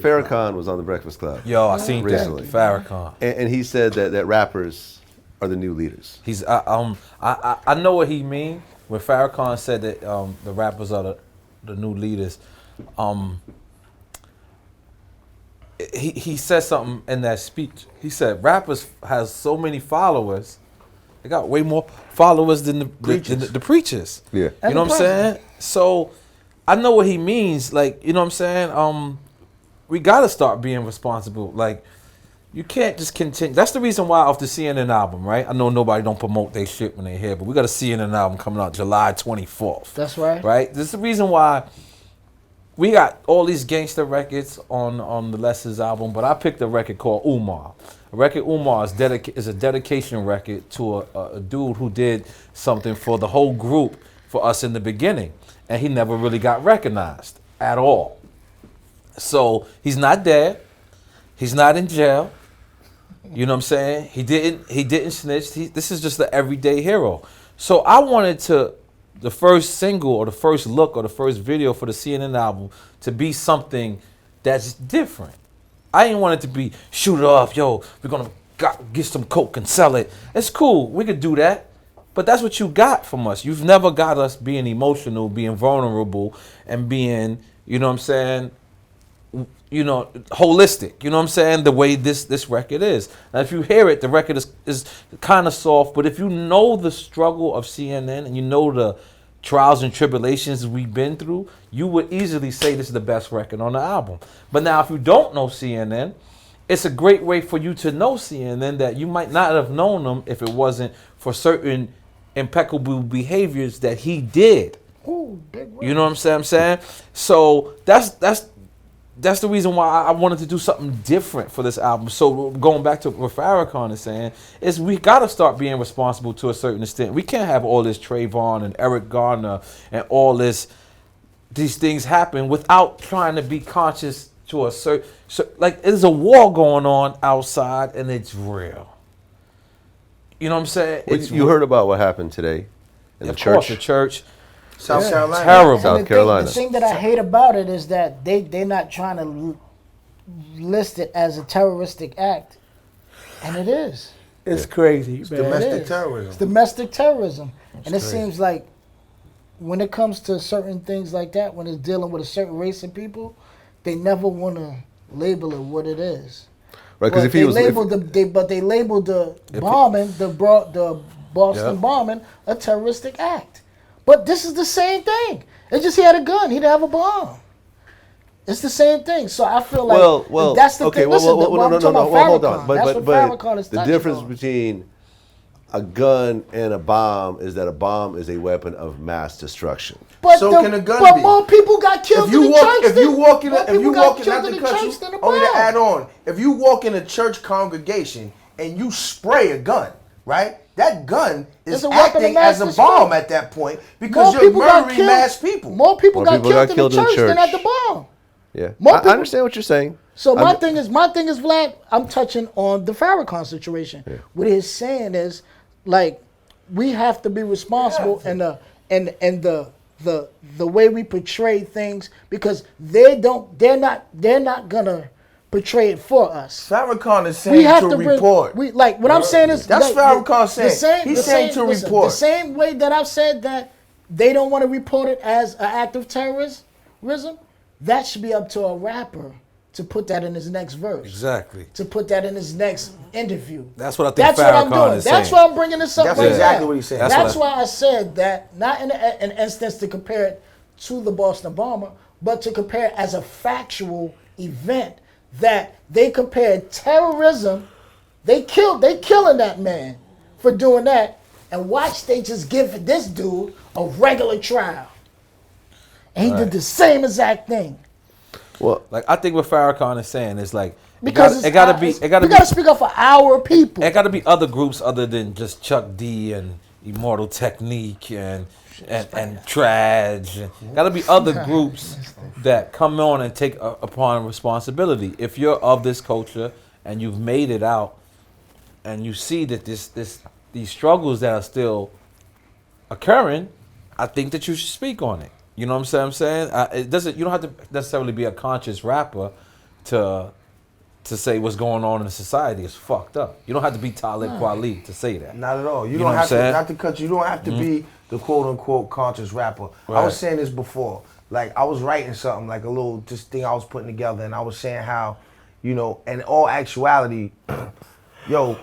Farrakhan was on the Breakfast Club. Yo, I seen recently. that. Farrakhan. And he said that rappers are the new leaders. I know what he mean when Farrakhan said that the rappers are the new leaders. He said something in that speech. He said rappers has so many followers. They got way more followers than the preachers. Yeah. You know what I'm saying? So I know what he means. Like, you know what I'm saying? We gotta start being responsible. Like, you can't just continue. That's the reason why off the CNN album, right? I know nobody don't promote their shit when they're here, but we got a CNN album coming out July 24th. That's right. Right? This is the reason why we got all these gangster records on the Lessons album, but I picked a record called Umar. A record Umar is a dedication record to a dude who did something for the whole group for us in the beginning, and he never really got recognized at all. So he's not dead. He's not in jail. You know what I'm saying? He didn't snitch. This is just the everyday hero. So I wanted the first single or the first look or the first video for the CNN album to be something that's different. I didn't want it to be shoot it off, yo, we're gonna get some coke and sell it. It's cool, we could do that. But that's what you got from us. You've never got us being emotional, being vulnerable, and being, you know what I'm saying, you know, holistic. You know what I'm saying? The way this record is. Now, if you hear it, the record is kind of soft, but if you know the struggle of CNN and you know the trials and tribulations we've been through, you would easily say this is the best record on the album. But now, if you don't know CNN, it's a great way for you to know CNN that you might not have known them if it wasn't for certain impeccable behaviors that he did. Ooh, big word. You know what I'm saying? So that's the reason why I wanted to do something different for this album. So going back to what Farrakhan is saying, is we got to start being responsible to a certain extent. We can't have all this Trayvon and Eric Garner and all these things happen without trying to be conscious to a certain... like, there's a war going on outside, and it's real. You know what I'm saying? You heard about what happened today in the church? Of course, the church. South Carolina. Terrible. South Carolina. The thing that I hate about it is that they're not trying to list it as a terroristic act, and it is. It's crazy. It's Domestic terrorism. It's domestic terrorism, and it crazy. seems like when it comes to certain things like that, when it's dealing with a certain race of people, they never want to label it what it is. Right, because if he was... they labeled the bombing, the Boston bombing, a terroristic act. But this is the same thing. It's just he had a gun. He didn't have a bomb. It's the same thing. So I feel like well, that's the okay, thing. Listen, no, hold on. That's what Farrakhan is the touching difference on. between a gun and a bomb is that a bomb is a weapon of mass destruction. But So can a gun but be? more people got killed If you in the walk, church. if you walk in, more if people you got walk in, killed not in to the cut church you, than the only to bomb. add on, if you walk in a church congregation and you spray a gun, right? That gun is It's a weapon of acting mass as a bomb destruction. at that point because More you're people got murdering killed. mass people. More people More got killed in the church than at the bomb. Yeah, More I people- understand what you're saying. So my thing is, Vlad, I'm touching on the Farrakhan situation. Yeah. What he's saying is, like, we have to be responsible and the way we portray things, because they're not gonna portray it for us. Farrakhan is saying to report. What I'm saying is that's like, Farrakhan saying. He's saying to report. The same way that I've said that they don't want to report it as an act of terrorism, that should be up to a rapper to put that in his next verse. Exactly. To put that in his next interview. That's what I think That's what I'm Farrakhan doing. is That's saying. why I'm bringing this up That's right exactly now. what he's saying. That's why I said that, not in an instance to compare it to the Boston bomber, but to compare it as a factual event that they compared terrorism. They killing that man for doing that, and watch they just give this dude a regular trial. And he did the same exact thing. Well, Like, I think what Farrakhan is saying is like, Because it gotta be we gotta speak up for our people. It gotta be other groups other than just Chuck D and Immortal Technique and Traj. Gotta be other groups that come on and take upon responsibility. If you're of this culture and you've made it out, and you see that these struggles that are still occurring, I think that you should speak on it. You know what I'm saying? It doesn't. You don't have to necessarily be a conscious rapper to say what's going on in the society is fucked up. You don't have to be Talib Kweli to say that. Not at all. You know don't what have I'm to, saying? not to cut you. You don't have to be the quote unquote conscious rapper. I Right. was saying this before. Like I was writing something, like a little this thing I was putting together, and I was saying how, you know, in all actuality, yo,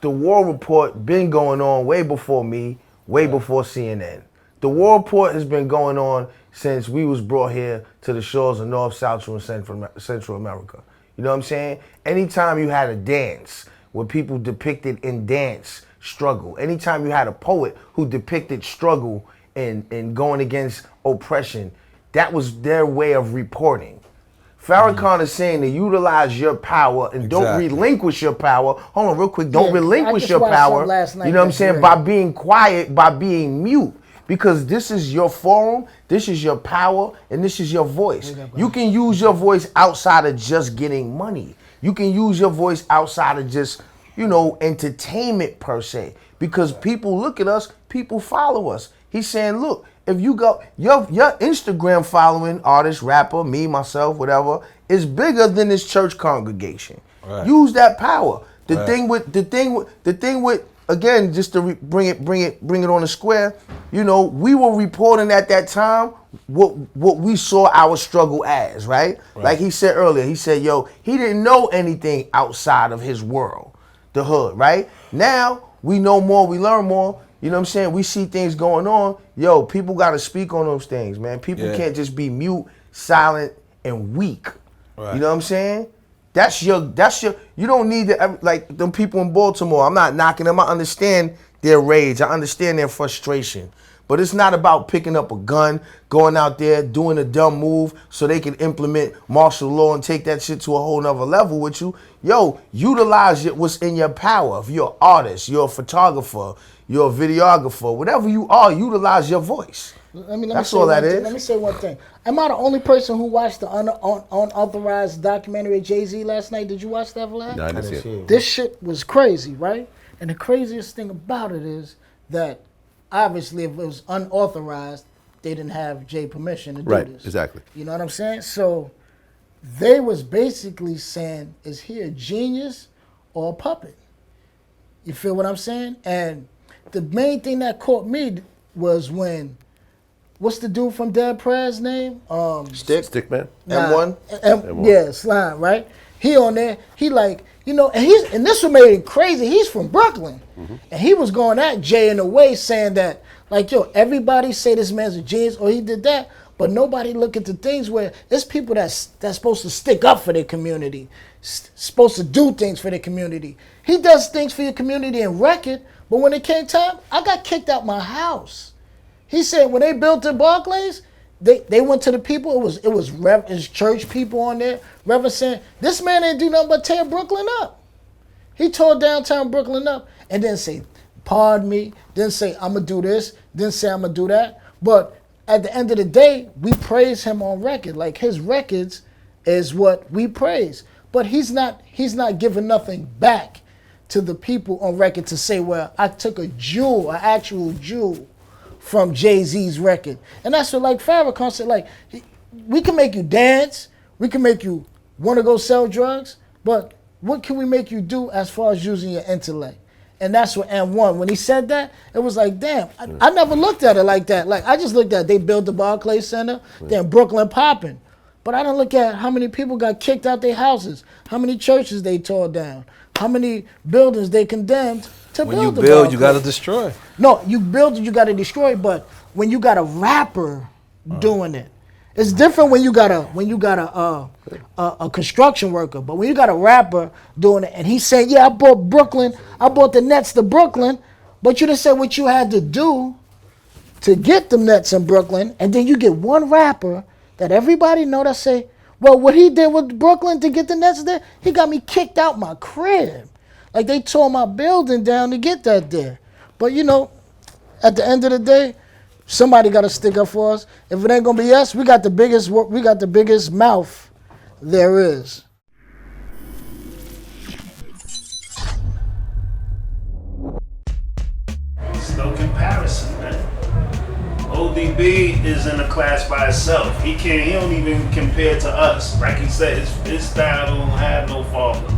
the war report been going on way before me, way before CNN. The war report has been going on since we was brought here to the shores of North, Central, and Central America. You know what I'm saying? Anytime you had a dance where people depicted in dance struggle, anytime you had a poet who depicted struggle and going against oppression, that was their way of reporting. Farrakhan is saying to utilize your power and don't Exactly. relinquish your power. Hold on real quick. Don't Yeah, I relinquish just your watched power. something last night You know what I'm that's saying? great. By being quiet, by being mute. Because this is your forum, this is your power, and this is your voice. You can use your voice outside of just getting money. You can use your voice outside of just, you know, entertainment per se. Because people look at us, people follow us. He's saying, look, if you go, your Instagram following, artist, rapper, me, myself, whatever, is bigger than this church congregation. Right. Use that power. The Right. thing with again, just to bring it on the square, you know, we were reporting at that time what we saw our struggle as, right? Like he said earlier, he said, yo, he didn't know anything outside of his world, the hood, right? Now we know more, we learn more. You know what I'm saying? We see things going on. Yo, people got to speak on those things, man. People can't just be mute, silent, and weak. Right. You know what I'm saying? That's your, you don't need to, like them people in Baltimore. I'm not knocking them. I understand their rage. I understand their frustration. But it's not about picking up a gun, going out there, doing a dumb move so they can implement martial law and take that shit to a whole nother level with you. Yo, utilize what's in your power. If you're an artist, you're a photographer, you're a videographer, whatever you are, utilize your voice. That's all that is. Let me say one thing. Am I the only person who watched the unauthorized documentary of Jay-Z last night? Did you watch that, Vlad? No, I didn't see it. This shit was crazy, right? And the craziest thing about it is that obviously if it was unauthorized, they didn't have Jay permission to do Right, this. exactly. You know what I'm saying? So they was basically saying, is he a genius or a puppet? You feel what I'm saying? And the main thing that caught me was when, what's the dude from Dead Prez name? Stickman. M1? Yeah, Slime, right? He on there, he like, you know, and this what made it crazy, he's from Brooklyn. And he was going at Jay in a way saying that, like, yo, everybody say this man's a genius or he did that, but nobody look at the things where there's people that's supposed to stick up for their community, supposed to do things for their community. He does things for your community in record, but when it came time, I got kicked out my house. He said when they built the Barclays, they went to the people. It was church people on there. Reverend saying this man didn't do nothing but tear Brooklyn up. He tore downtown Brooklyn up and then say, "Pardon me." Then say, "I'm gonna do this." Then say, "I'm gonna do that." But at the end of the day, we praise him on record. Like his records is what we praise. But he's not giving nothing back to the people on record to say, "Well, I took an actual jewel from Jay-Z's record." And that's what like Farrakhan said, like, we can make you dance, we can make you want to go sell drugs, but what can we make you do as far as using your intellect? And that's what N.O.R.E, when he said that, it was like, damn, I never looked at it like that. Like, I just looked at they built the Barclays Center, then Brooklyn popping. But I didn't look at how many people got kicked out their houses, how many churches they tore down, how many buildings they condemned to When build you the build, Barclays. you got to destroy. No, you build it, you got to destroy it. But when you got a rapper doing it, it's different when you got a construction worker. But when you got a rapper doing it, and he's saying, "Yeah, I bought the Nets to Brooklyn," but you didn't say what you had to do to get the Nets in Brooklyn, and then you get one rapper that everybody know that say, "Well, what he did with Brooklyn to get the Nets there, he got me kicked out my crib. Like they tore my building down to get that there." But you know, at the end of the day, somebody got to stick up for us. If it ain't gonna be us, we got the biggest mouth there is. There's no comparison, man. ODB is in a class by itself. He don't even compare to us. Like he said, his style don't have no father.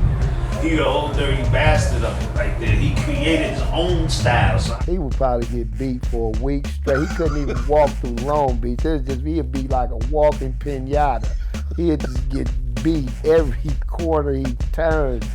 He the old dirty bastard of it right there. He created his own style. So He would probably get beat for a week straight. He couldn't even walk through Long Beach. He'd be like a walking pinata. He'd just get beat every corner he turned.